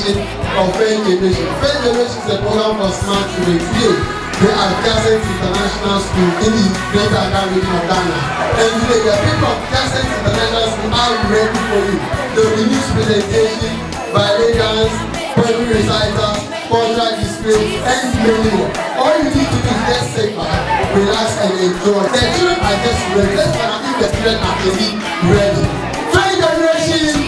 generation or first generation. First generation is a program for smart children. Today, we are Jakcint International School in the Greater Accra region of Ghana. And today, the people of Jakcint International School are ready for you. There will be news presentation, ballet dance, poetry recital, cultural display, and many more. All you need to do is just sit back, relax, and enjoy. The children are just ready. Let's find out if the children are indeed ready. First generation!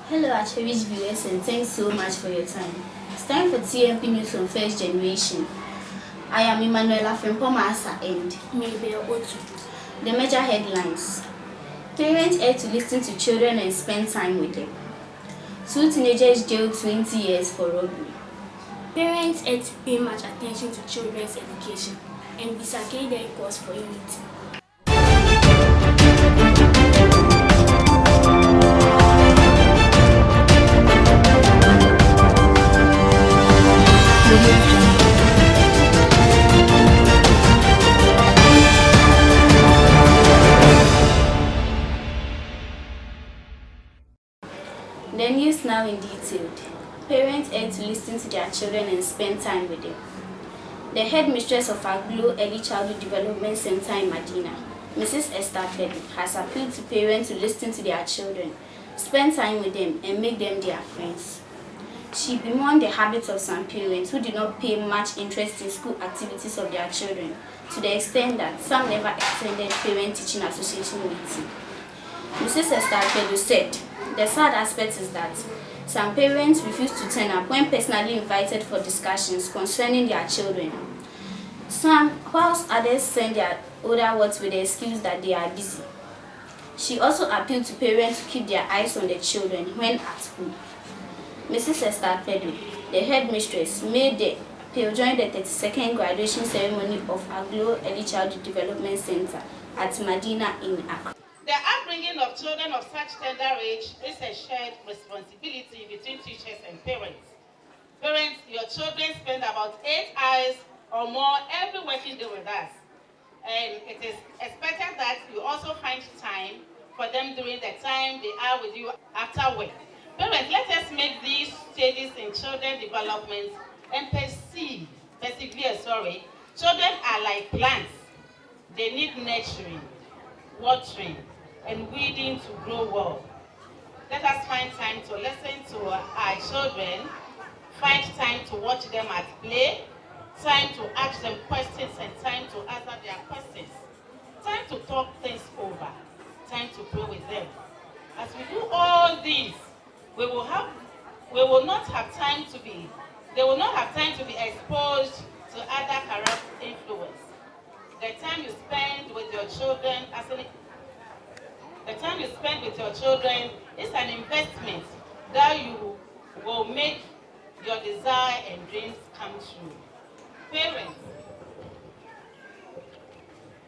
Hello, cherished viewers, and thanks so much for your time. It's time for TMP News on First Generation. I am Emmanuela Frempomasa and Mabel Otu. The major headlines. Parents urge to listen to children and spend time with them. 2 teenagers jailed 20 years for robbery. Parents urge to pay much attention to children's education and disagree their cause for unity. The news now in detail. Parents urge to listen to their children and spend time with them. The headmistress of Aglo Early Childhood Development Center in Medina, Mrs. Esther Pedro, has appealed to parents to listen to their children, spend time with them, and make them their friends. She bemoaned the habits of some parents who do not pay much interest in school activities of their children, to the extent that some never attended parent-teaching association meeting. Mrs. Esther Pedro said, the sad aspect is that some parents refuse to turn up when personally invited for discussions concerning their children. Whilst others send their older ones with the excuse that they are busy. She also appealed to parents to keep their eyes on their children when at school. Mrs. Esther Pedro, the headmistress, joined the 32nd graduation ceremony of Aglo Early Childhood Development Center at Medina in Accra. The upbringing of children of such tender age is a shared responsibility between teachers and parents. Parents, your children spend about 8 hours or more every working day with us. And it is expected that you also find time for them during the time they are with you after work. Parents, let us make these stages in children's development and persevere. Children are like plants. They need nurturing, watering, and weeding to grow well. Let us find time to listen to our children, find time to watch them at play, time to ask them questions and time to answer their questions, time to talk things over, time to pray with them. As we do all these, they will not have time to be exposed to other corrupt influence. The time you spend with your children is an investment that you will make your desire and dreams come true. Parents,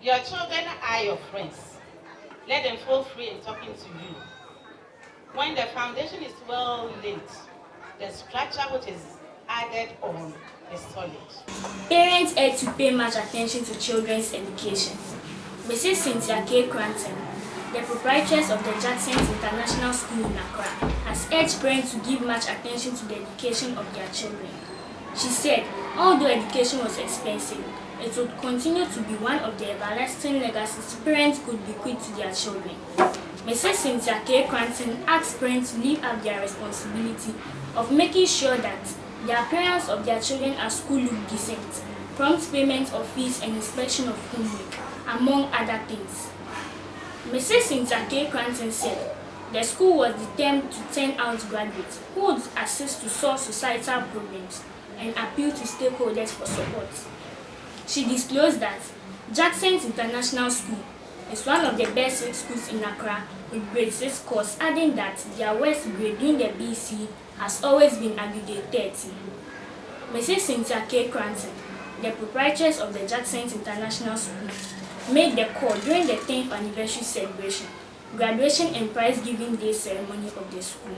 your children are your friends. Let them feel free in talking to you. When the foundation is well laid, the structure which is added on is solid. Parents urge to pay much attention to children's education. Mrs. Cynthia K. Cranton, the proprietress of the Jakcint International School in Accra, has urged parents to give much attention to the education of their children. She said, although education was expensive, it would continue to be one of the everlasting legacies parents could bequeath to their children. Mrs. Cynthia K. Cranton asked parents to live up their responsibility of making sure that the appearance of their children at school look decent, prompt payment of fees and inspection of homework, among other things. Mrs. Cynthia K. Cranton said the school was determined to turn out graduates who would assist to solve societal problems and appeal to stakeholders for support. She disclosed that Jakcint International School is one of the best schools in Accra with grade 6 scores, adding that their worst grade during the BC has always been aggregate 30. Mrs. Cynthia K. Cranton, the proprietress of the Jakcint International School, made the call during the 10th anniversary celebration, graduation and prize-giving day ceremony of the school.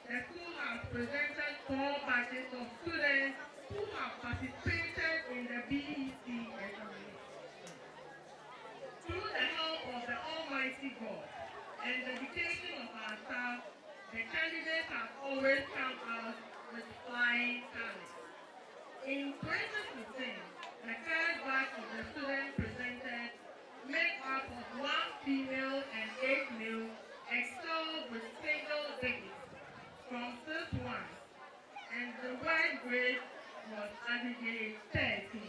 The school has presented 4 batches of students who have participated in the BEC examination. Through the help of the Almighty God and the dedication of our staff, the candidates have always come out with flying colors. In 2015, the first batch of the students presented made up of 1 female and 8 male, excelled with single digits from this one, and the white grade was aggregate 13.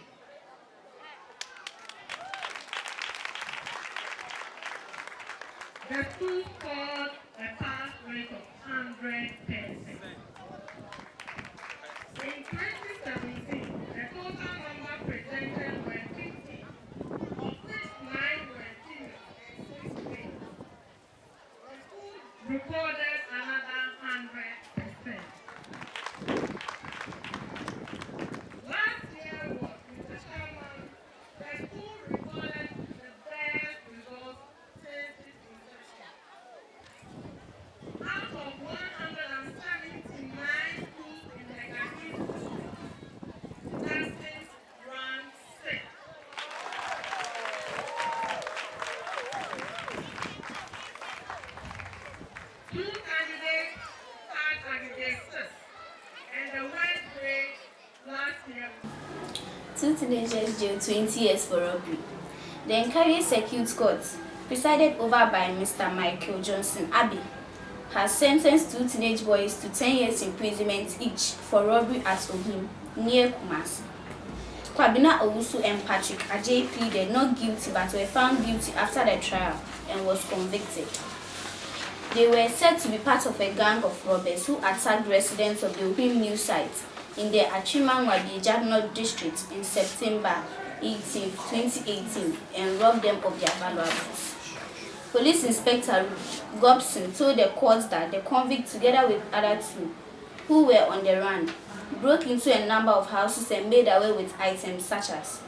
The school scored a pass rate of 100%. In 2017, the total number presented were 50, of which 9 were female and 6 male. The school recorded another 100%. Last year was Mr. Sherman. The school recorded the best results since its inception. Out of 179 schools in the Jakcint district, Jakcint ranked 6th. 2 candidates had aggregate 6, and the worst grade last year. 2 teenagers jailed 20 years for robbery. The Enquiry Circuit Court, presided over by Mr. Michael Johnson Abbey, has sentenced 2 teenage boys to 10 years imprisonment each for robbery at Ogim, near Kumasi. Kwabena Owusu and Patrick Ajay pleaded not guilty but were found guilty after the trial and was convicted. They were said to be part of a gang of robbers who attacked residents of the Ogim New site in the Achimangwabija North District in September 18, 2018 and robbed them of their valuables. Police Inspector Gobson told the court that the convict, together with other 2 who were on the run, broke into a number of houses and made away with items such as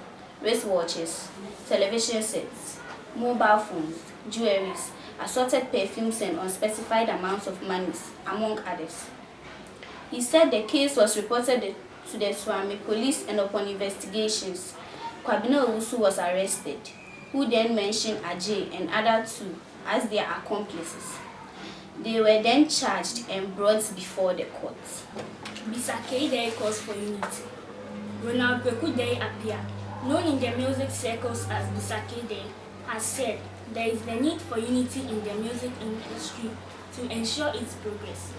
wristwatches, television sets, mobile phones, jewelries, assorted perfumes and unspecified amounts of monies, among others. He said the case was reported to the Swami police and upon investigations, Kwabena Owusu was arrested, who then mentioned Ajay and other 2 as their accomplices. They were then charged and brought before the court. Bisakei Day calls for unity. Ronald Kweku Day Apia, known in the music circles as Bisakei Day, has said there is the need for unity in the music industry to ensure its progress.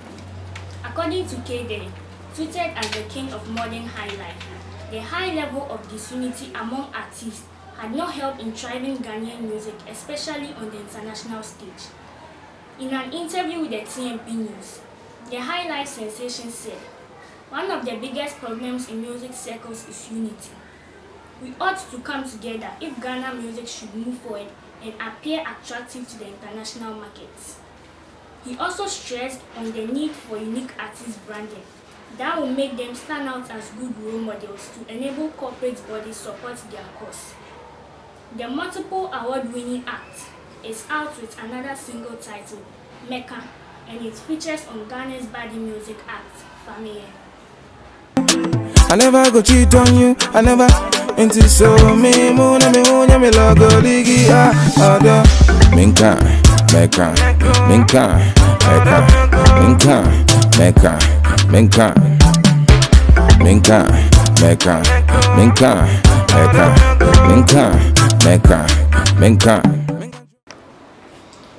According to K-Day, tweeted as the king of modern high life, the high level of disunity among artists had not helped in thriving Ghanaian music, especially on the international stage. In an interview with the TMP News, the high life sensation said, "One of the biggest problems in music circles is unity. We ought to come together if Ghana music should move forward and appear attractive to the international markets." He also stressed on the need for unique artist branding that will make them stand out as good role models to enable corporate bodies support their cause. The multiple award-winning act is out with another single titled, Mecca, and it features on Ghana's Body Music Act, Family. I never go cheat on you, I never into so me me logo ligi ada minka meka minka meka minka meka minka minka meka minka meka minka meka.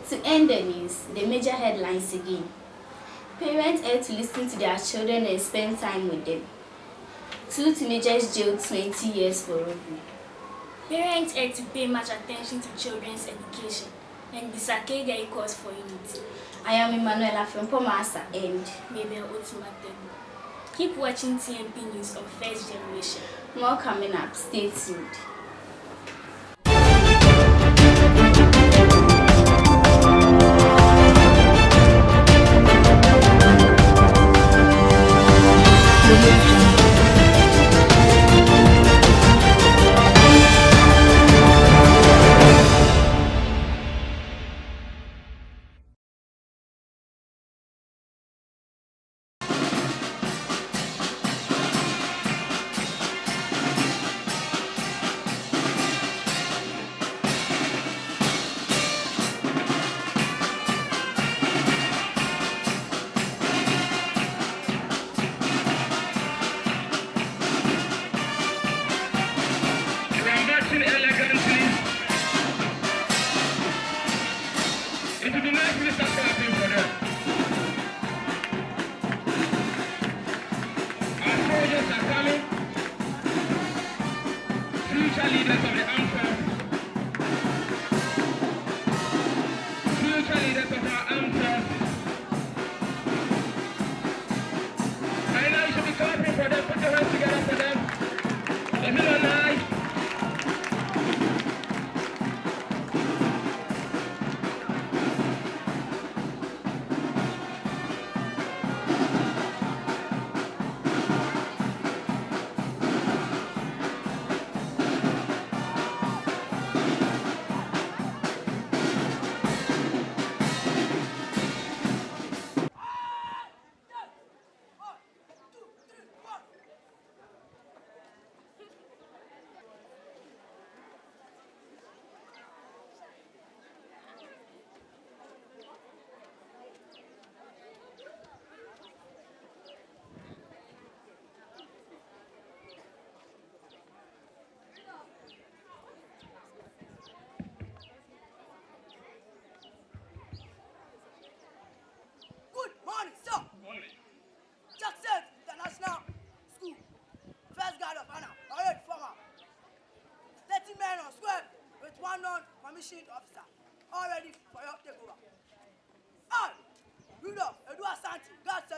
To end the news, the major headlines again. Parents urged to listen to their children and spend time with them. 2 teenagers jailed 20 years for robbery. Parents urged to pay much attention to children's education and Bisakei Day calls for unity. I am Emmanuela from Pomasa and Mabel Otumate. Keep watching TMP News on First Generation. More coming up. Stay tuned.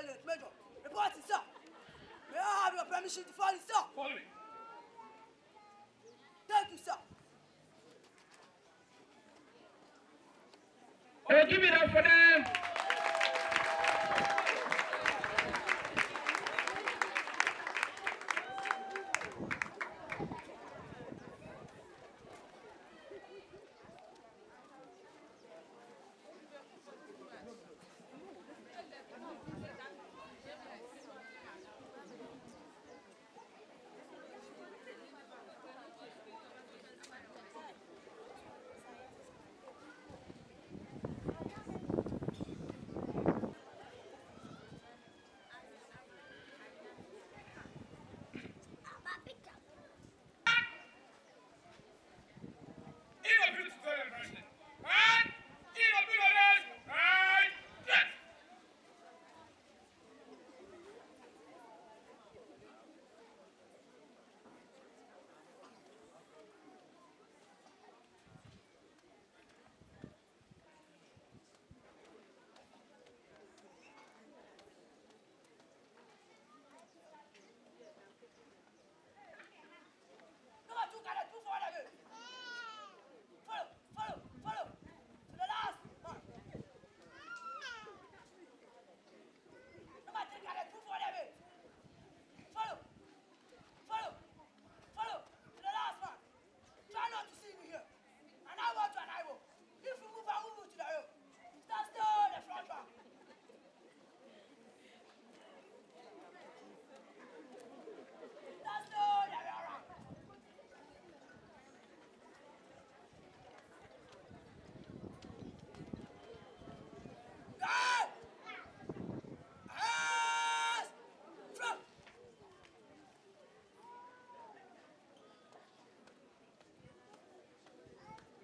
Sergeant Major, reporting, sir. May I have your permission to follow, sir? Follow me. Thank you, sir. Oh, give it up for them.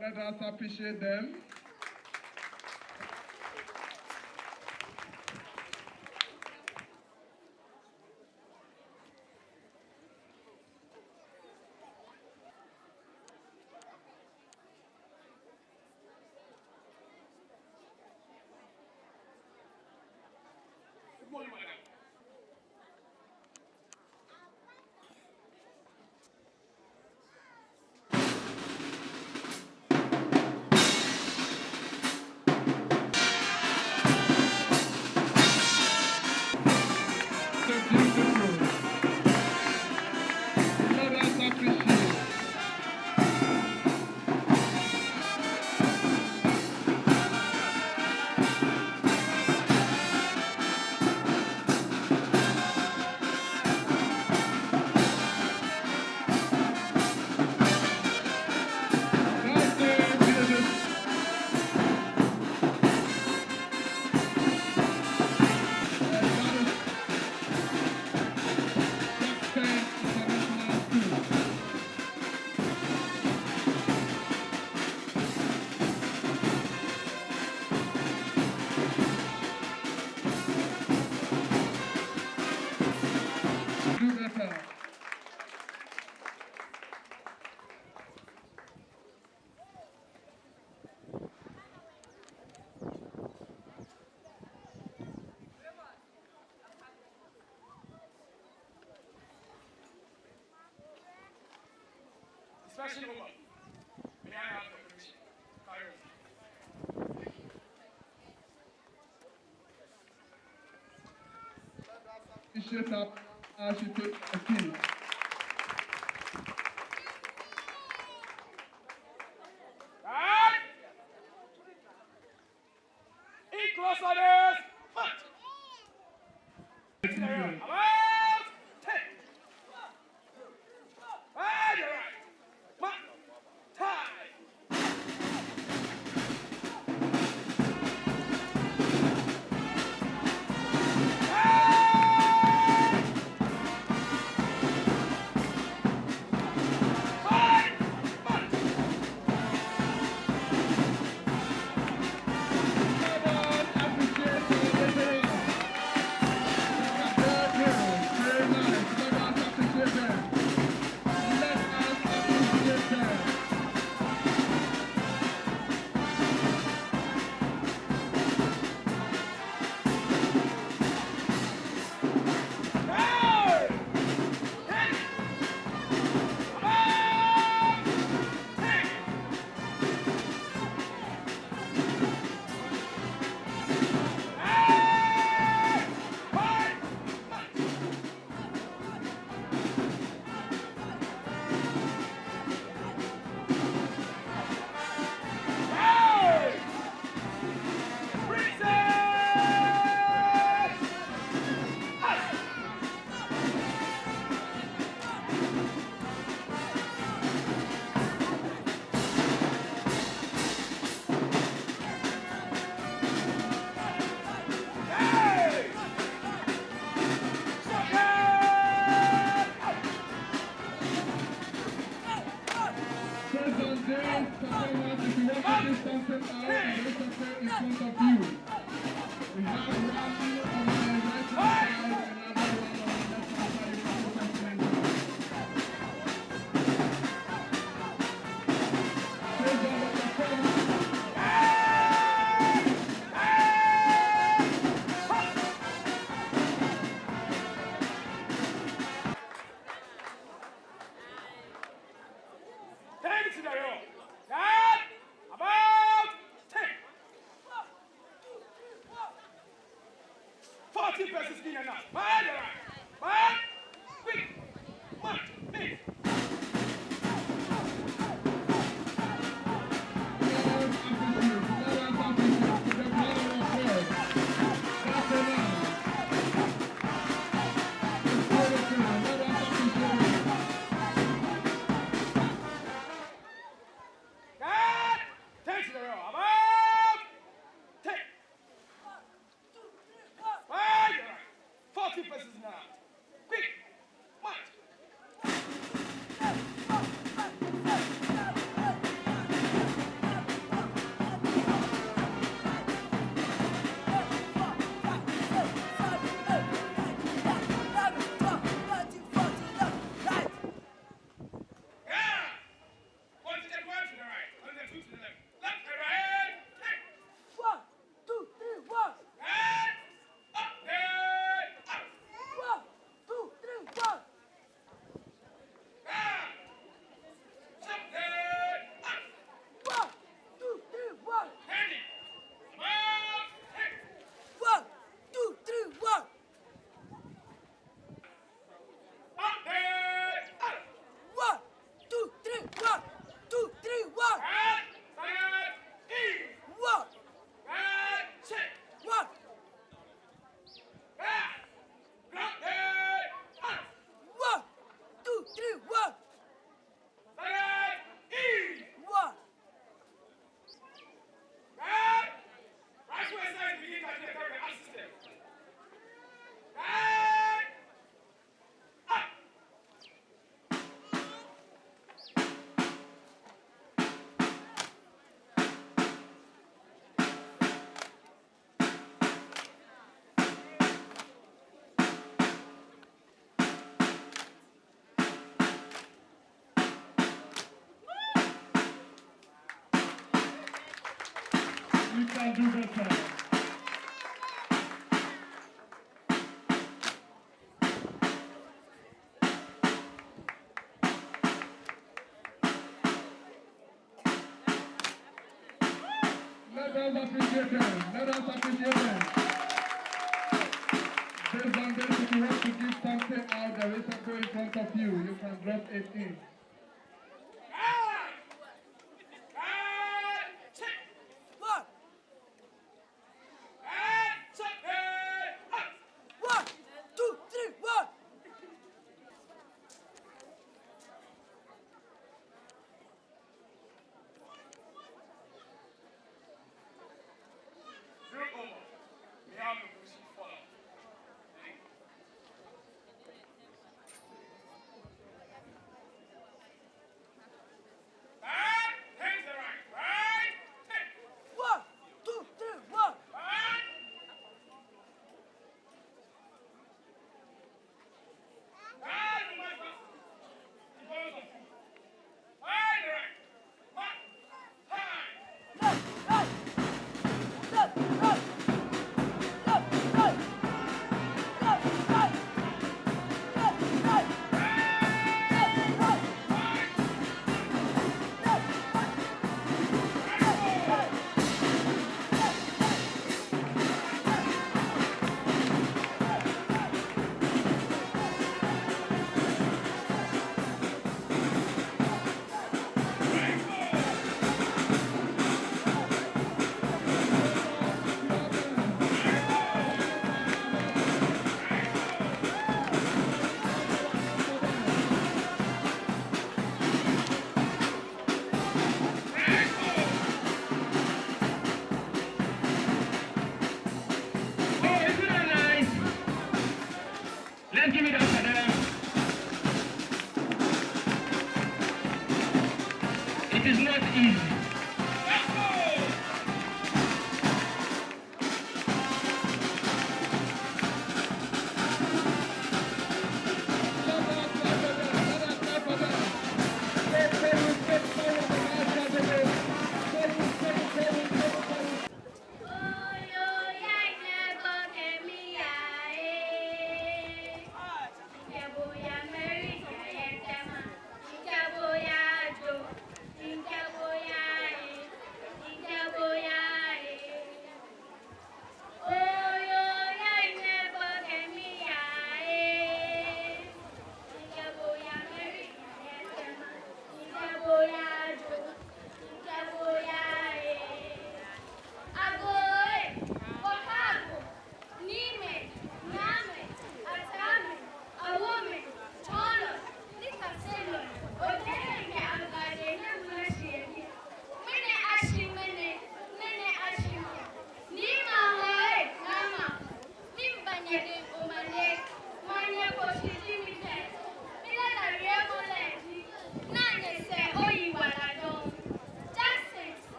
Let us appreciate them. Good morning, madam. So beautiful. Let us appreciate. That's so beautiful. Do better. Inspection over. May I have your permission? Carry on. Appreciate her as she takes a key. Right? In close orders. March. About 10. Right, you're right. Mark. Time. Hey! something out and there is something in front of you. We have one on the right side and another one on the left side. You can put them in. Praise God, Dr. Paul. Take it to the room. That about 10. 40 persons in and out. By the right. By quick. One, please. That take to the room. About 10. By the right. 40 persons in and out. Quick. March. Yeah. 1 to the right to the right. 1 to the 2 to the left. Left and right. Take. 1, 2, 3, 1. And up. And up. 1, 2, 3, 1. Ah. Jump. And up. 1, 2, 3, 1. Handy. About 10. 1, 2, 3, 1. Up. And up. 1, 2, 3, 1. 2, 3, 1. And stand. Ease. 1, And check. 1. Ah. Drop. And up. 1, 2, 3, 1. Stand. Ease. 1. And right where side begin to the carry assistant. And up. You can do better. Let us appreciate them. Let us appreciate them. Based on this, if you want to give something out, there is something in front of you. You can drop it in. And check. 1, And check. And up. 1, 2, 3, 1. Zero over. We have a pushing follow. And hands the right. Right. Take. 1, 2, 3, 1. And remember. And the right. Mark. Time. Left, right. Left, right. Left, right. Left, right. Left, right. Left, right. Let's give it up for them. It is not easy. Let's go.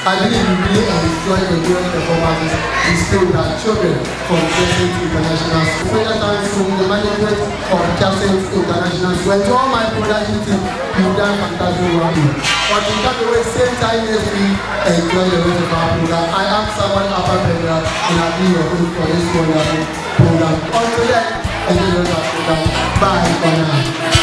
I believe you really enjoy the great performances displayed by children from Jakcint International School. Special thanks to the management of Jakcint International School. And to all my production team, you've done fantastic work. But you can't always same time next week enjoy the rest of our program. I am someone Upper Pedra and I'll be your host for this wonderful program. Until then, enjoy the rest of our program. Bye for now.